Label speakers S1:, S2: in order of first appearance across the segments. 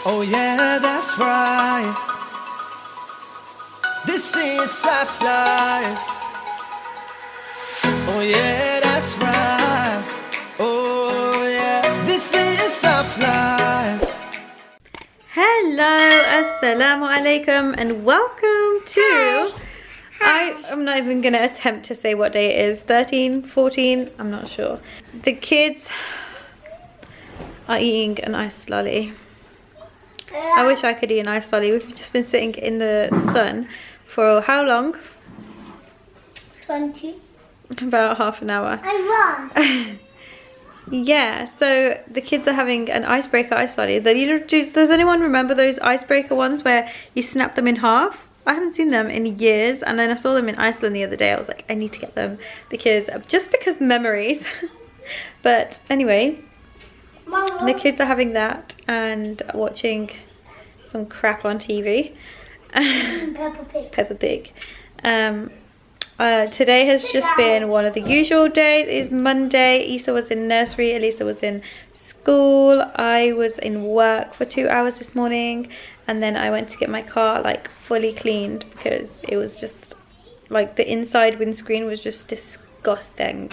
S1: Oh yeah, that's right. This is SafsLife. Oh yeah, that's right. Oh yeah, this is SafsLife.
S2: Hello, assalamu alaikum, and welcome to... I'm not even going to attempt to say what day it is. 13, 14, I'm not sure. The kids are eating an ice lolly. I wish I could eat an ice lolly. We've just been sitting in the sun for how long?
S3: 20.
S2: About half an hour.
S3: I won.
S2: Yeah, so the kids are having an icebreaker ice lolly. Does anyone remember those icebreaker ones where you snap them in half? I haven't seen them in years, and then I saw them in Iceland the other day. I was like, I need to get them because memories. But anyway,
S3: Mama.
S2: the kids are having that and watching some crap on TV.
S3: Peppa Pig.
S2: Peppa Pig. Today has just been one of the usual days. It's Monday. Isa was in nursery, Elisa was in school. I was in work for 2 hours this morning, and then I went to get my car like fully cleaned because it was just like the inside windscreen was just disgusting.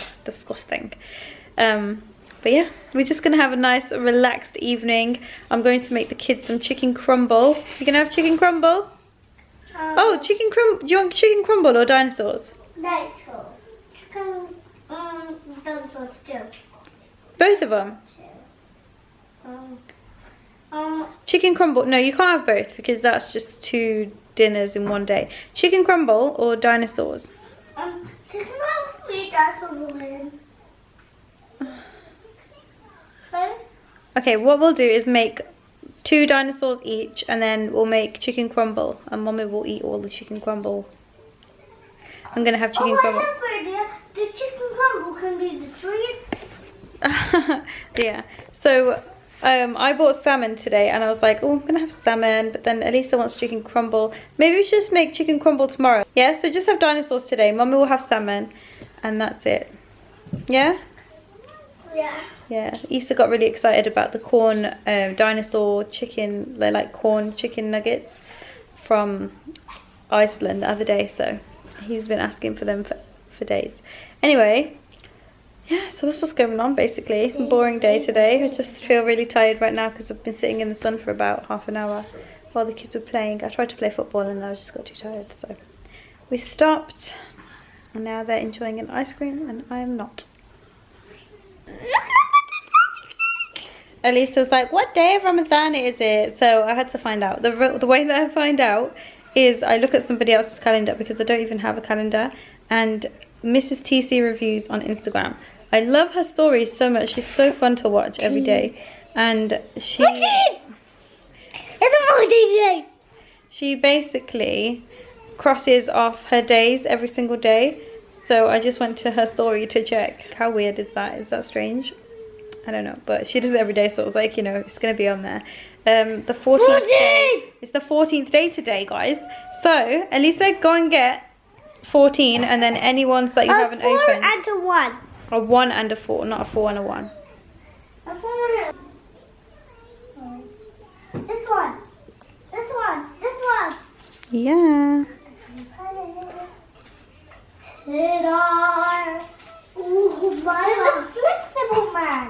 S2: But yeah, we're just gonna have a nice relaxed evening. I'm going to make the kids some chicken crumble. You gonna have chicken crumble? Oh, chicken crumble. Do you want chicken crumble or dinosaurs?
S3: Dinosaurs. Chicken, dinosaurs too.
S2: Both of them? Chicken crumble. No, you can't have both because that's just 2 dinners in one day. Chicken crumble or dinosaurs?
S3: Chicken crumble with dinosaurs in. Okay.
S2: Okay, what we'll do is make 2 dinosaurs each, and then we'll make chicken crumble, and Mommy will eat all the chicken crumble. I'm gonna have chicken crumble.
S3: I have an idea. The chicken crumble can be the trees.
S2: Yeah, so I bought salmon today, and I was like, oh, I'm gonna have salmon, but then Elisa wants chicken crumble. Maybe we should just make chicken crumble tomorrow. Yeah, so just have dinosaurs today. Mommy will have salmon, and that's it. Yeah?
S3: Yeah.
S2: Yeah, Issa got really excited about the corn dinosaur chicken, they're like corn chicken nuggets from Iceland the other day, so he's been asking for them for days. Anyway, yeah, so that's what's going on basically. It's a boring day today. I just feel really tired right now because I've been sitting in the sun for about half an hour while the kids were playing. I tried to play football and I just got too tired, so we stopped, and now they're enjoying an ice cream and I'm not. Elisa was like, what day of Ramadan is it? So I had to find out. The way that I find out is I look at somebody else's calendar because I don't even have a calendar, and Mrs. TC Reviews on Instagram. I love her stories so much. She's so fun to watch every day. And she basically crosses off her days every single day. So I just went to her story to check. How weird is that? Is that strange? I don't know, but she does it every day, so I was like, you know, it's gonna be on there. The 14th day. It's the 14th day today, guys. So Elisa, go and get 14, and then any ones that you haven't opened.
S3: A 4 and a 1.
S2: A 1 and a 4, not a 4 and a 1.
S3: A 4 and a... This one. This one. This one.
S2: Yeah.
S3: Ooh, my flexible man.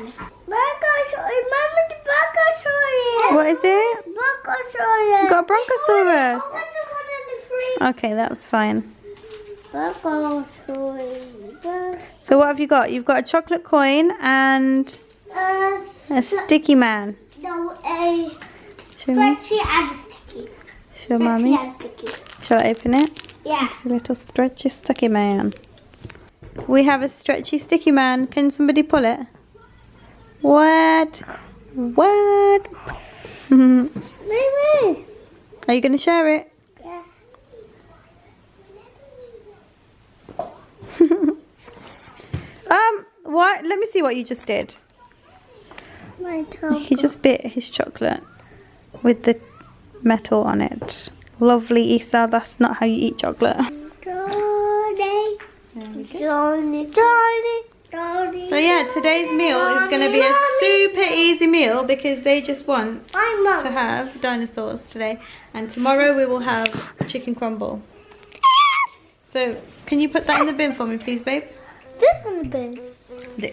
S3: Remember the Bronchosaurus.
S2: What is it?
S3: Bronchosaurus.
S2: You got a Bronchosaurus.
S3: I want the one in the fridge.
S2: Okay, that's fine.
S3: Bronchosaurus.
S2: So what have you got? You've got a chocolate coin and a sticky man.
S3: No, a
S2: Show me.
S3: stretchy and a sticky.
S2: Show Mommy.
S3: Stretchy and sticky.
S2: Shall I open it?
S3: Yeah.
S2: It's a little stretchy sticky man. We have a stretchy sticky man. Can somebody pull it? What? What?
S3: Maybe.
S2: Are you going to share it?
S3: Yeah.
S2: What? Let me see what you just did.
S3: My chocolate.
S2: He just bit his chocolate with the metal on it. Lovely, Issa. That's not how you eat chocolate.
S3: Johnny.
S2: There we go.
S3: Johnny. Johnny.
S2: So yeah, today's meal is going to be a super easy meal because they just want to have dinosaurs today. And tomorrow we will have chicken crumble. So, can you put that in the bin for me please, babe?
S3: This in the bin.
S2: Do.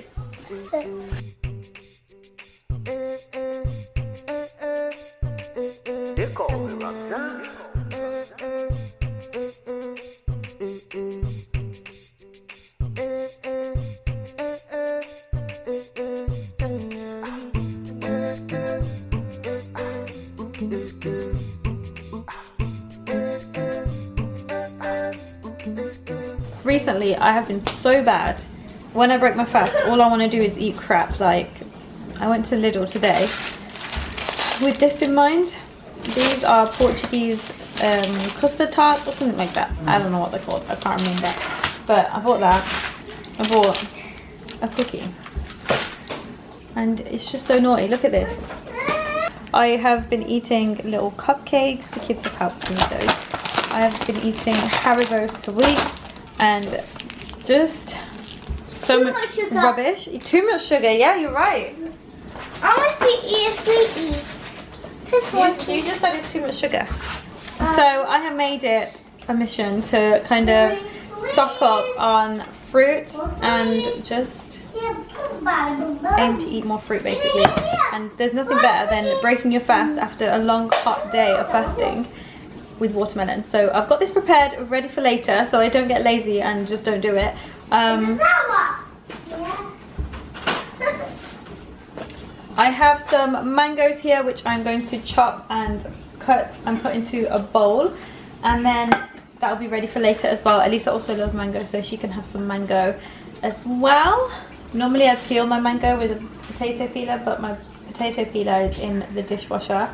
S2: Recently, I have been so bad. When I break my fast, all I want to do is eat crap. Like, I went to Lidl today with this in mind. These are Portuguese custard tarts or something like that. I don't know what they're called. I can't remember. But I bought that. I bought a cookie. And it's just so naughty. Look at this. I have been eating little cupcakes. The kids have helped me with those. I have been eating Haribo sweets. And just so much rubbish. Too much sugar, yeah, you're right.
S3: I want to eat a sweetie.
S2: You just said it's too much sugar. So I have made it a mission to kind of stock up on fruit and just aim to eat more fruit basically. And there's nothing better than breaking your fast after a long hot day of fasting with watermelon. So I've got this prepared, ready for later, so I don't get lazy and just don't do it. I have some mangoes here which I'm going to chop and cut and put into a bowl, and then that'll be ready for later as well. Elisa also loves mango, so she can have some mango as well. Normally I peel my mango with a potato peeler, but my potato peeler is in the dishwasher,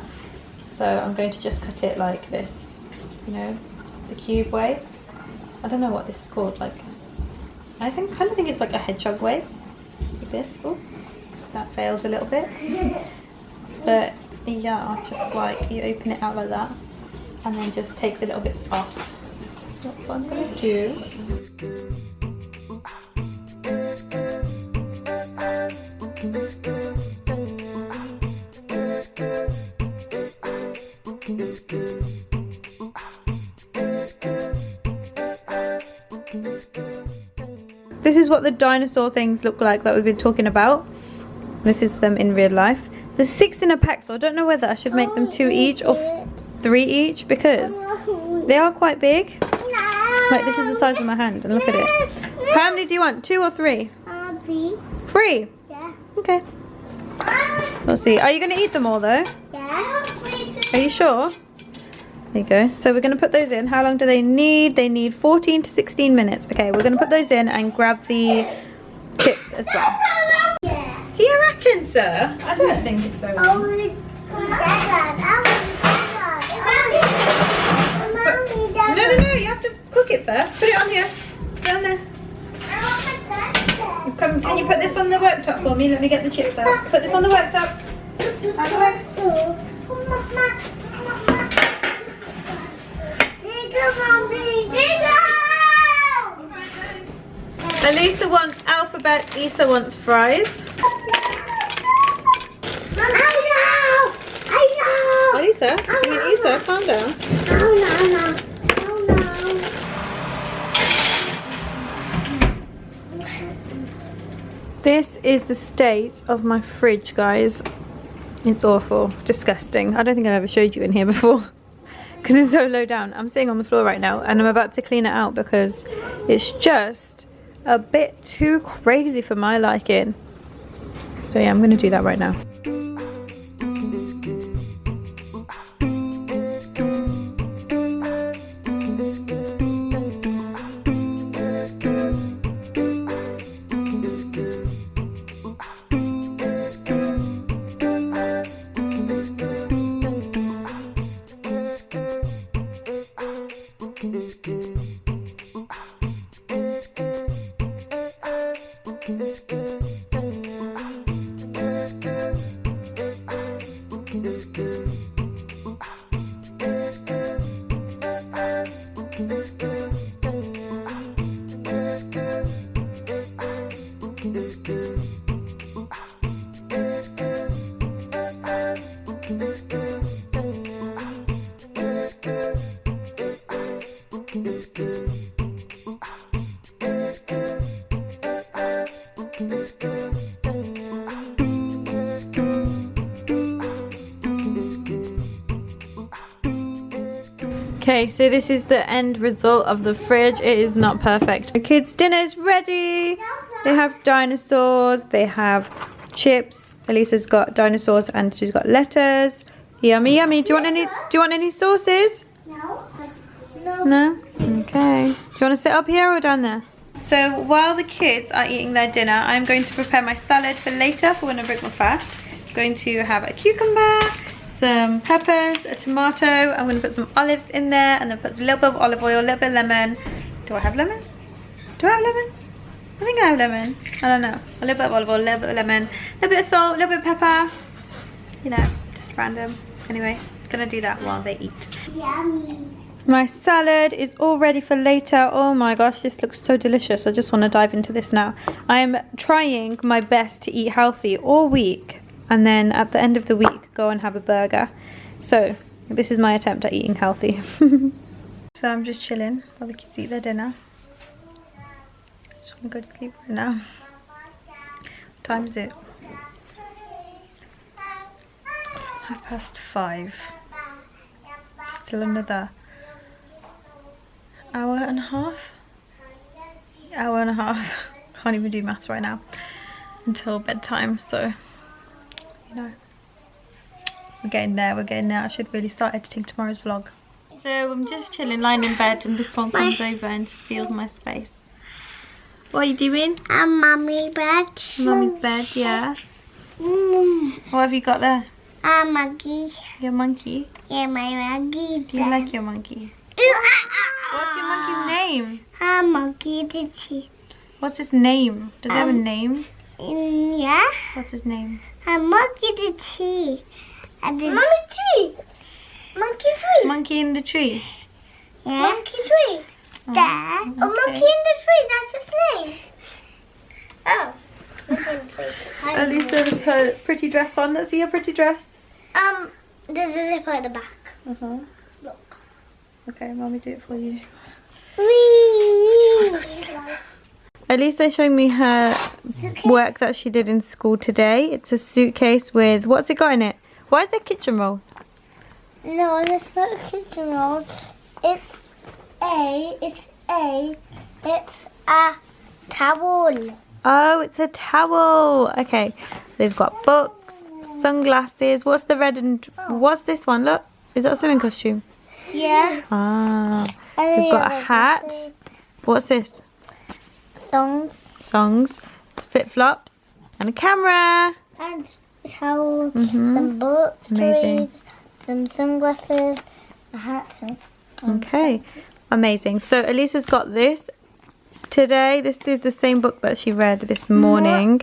S2: so I'm going to just cut it like this, you know, the cube way. I don't know what this is called, like, I kind of think it's like a hedgehog way, like this. Oh, that failed a little bit. But yeah, just like you open it out like that and then just take the little bits off. That's what I'm gonna do. This is what the dinosaur things look like that we've been talking about. This is them in real life. There's 6 in a pack, so I don't know whether I should make them 2 each or 3 each because they are quite big. Like, this is the size of my hand, and look at it. How many do you want? 2 or 3?
S3: 3.
S2: 3?
S3: Yeah.
S2: Okay. We'll see. Are you going to eat them all though?
S3: Yeah.
S2: Are you sure? There you go. So we're going to put those in. How long do they need? They need 14 to 16 minutes. Okay, we're going to put those in and grab the chips as well.
S3: Yeah.
S2: Do you reckon, sir? I don't think it's very long. No, you have to cook it first. Put it on here. Put it on there. Come, can you put this on the worktop for me? Let me get the chips out. Put this on the worktop. Out the work. Elisa wants alphabet, Isa wants fries.
S3: I know.
S2: Elisa, Isa, calm down. This is the state of my fridge, guys. It's awful. It's disgusting. I don't think I've ever showed you in here before because it's so low down. I'm sitting on the floor right now and I'm about to clean it out because it's just a bit too crazy for my liking. So yeah, I'm going to do that right now. Okay, so this is the end result of the fridge. It is not perfect. The kids' dinner is ready. They have dinosaurs, they have chips. Elisa's got dinosaurs and she's got letters. Yummy, yummy. Do you want any sauces?
S3: No.
S2: No? Okay. Do you want to sit up here or down there? So while the kids are eating their dinner, I'm going to prepare my salad for later for when I break my fast. I'm going to have a cucumber, some peppers, a tomato. I'm going to put some olives in there and then put a little bit of olive oil, a little bit of lemon. Do I have lemon? Do I have lemon? I think I have lemon. I don't know. A little bit of olive oil, a little bit of lemon, a little bit of salt, a little bit of pepper. You know, just random. Anyway, gonna do that while they eat.
S3: Yummy.
S2: My salad is all ready for later. Oh my gosh, this looks so delicious. I just want to dive into this now. I'm trying my best to eat healthy all week and then at the end of the week go and have a burger. So this is my attempt at eating healthy. So I'm just chilling while the kids eat their dinner. Just want to go to sleep right now. What time is it? 5:30. Still another hour and a half. Can't even do maths right now until bedtime, so you know, we're getting there. I should really start editing tomorrow's vlog. So I'm just chilling, lying in bed, and this one comes over and steals my space. What are you doing?
S3: Mummy's bed.
S2: Mummy's bed, yeah. What have you got there?
S3: A monkey.
S2: Your monkey?
S3: Yeah, my monkey.
S2: Do you like your monkey? What's your monkey's name?
S3: A monkey ditty.
S2: What's his name? Does he have a name?
S3: Yeah.
S2: What's his name?
S3: A monkey ditty. Monkey tree. Monkey tree.
S2: Monkey in the tree.
S3: Yeah. Monkey tree. There.
S2: Okay.
S3: A monkey in the tree. That's his name. Oh. Monkey in the tree.
S2: At least there was her pretty dress on. Let's see her pretty dress.
S3: There's a zipper at the back. Look.
S2: Okay, mommy do it for you.
S3: Whee!
S2: Elisa's showing me her work that she did in school today. It's a suitcase with, what's it got in it? Why is there a kitchen roll?
S3: No, it's not a kitchen roll. It's a towel.
S2: Oh, it's a towel. Okay, they've got books, sunglasses. What's the red and what's this one? Look, is that a swimming costume?
S3: Yeah.
S2: Ah, we've got a hat. What's this? Songs, flip-flops, and a camera.
S3: And towels, some books,
S2: Amazing.
S3: some sunglasses, a hat.
S2: Okay, amazing. So Elisa's got this today. This is the same book that she read this morning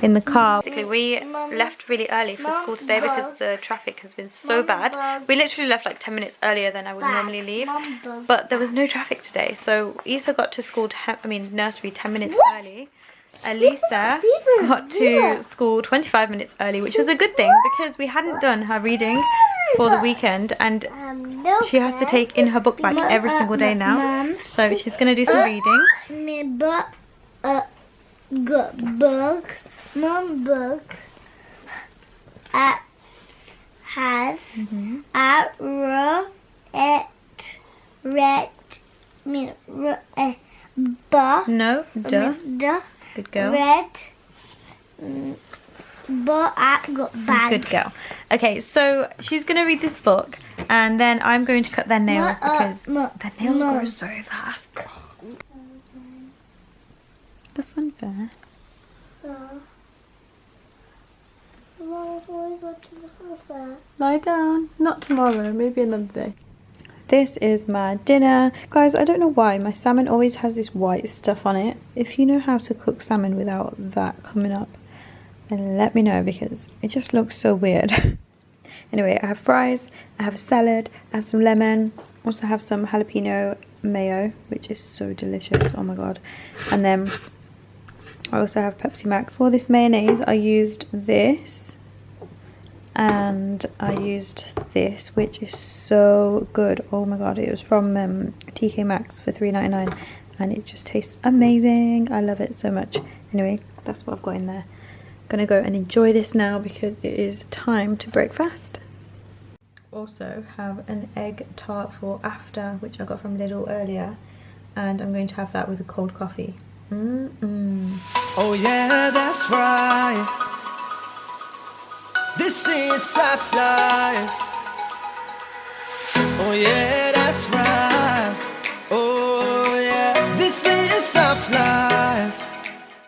S2: in the car. Basically, we left really early for school today because the traffic has been so bad. We literally left like 10 minutes earlier than I would normally leave, but there was no traffic today. So Isa got to school, nursery 10 minutes early. Elisa got to school 25 minutes early, which was a good thing because we hadn't done her reading for the weekend, and she has to take in her book like every single day now. So she's going to do some reading.
S3: Mum book has a
S2: Good girl.
S3: Red bag.
S2: Good girl. Okay, so she's going to read this book and then I'm going to cut their nails because their nails grow so fast. The fun fair. Lie down. Not tomorrow, maybe another day. This is my dinner. Guys, I don't know why my salmon always has this white stuff on it. If you know how to cook salmon without that coming up, then let me know because it just looks so weird. Anyway, I have fries, I have a salad, I have some lemon, also have some jalapeno mayo, which is so delicious, oh my god. And then I also have Pepsi Max. For this mayonnaise, I used this and I used this, which is so good. Oh my god, it was from TK Maxx for $3.99 and it just tastes amazing. I love it so much. Anyway, that's what I've got in there. I'm gonna go and enjoy this now because it is time to break fast. Also have an egg tart for after, which I got from Lidl earlier, and I'm going to have that with a cold coffee.
S1: Oh yeah, that's right. This is SafsLife. Oh yeah, that's right. Oh yeah, this is SafsLife.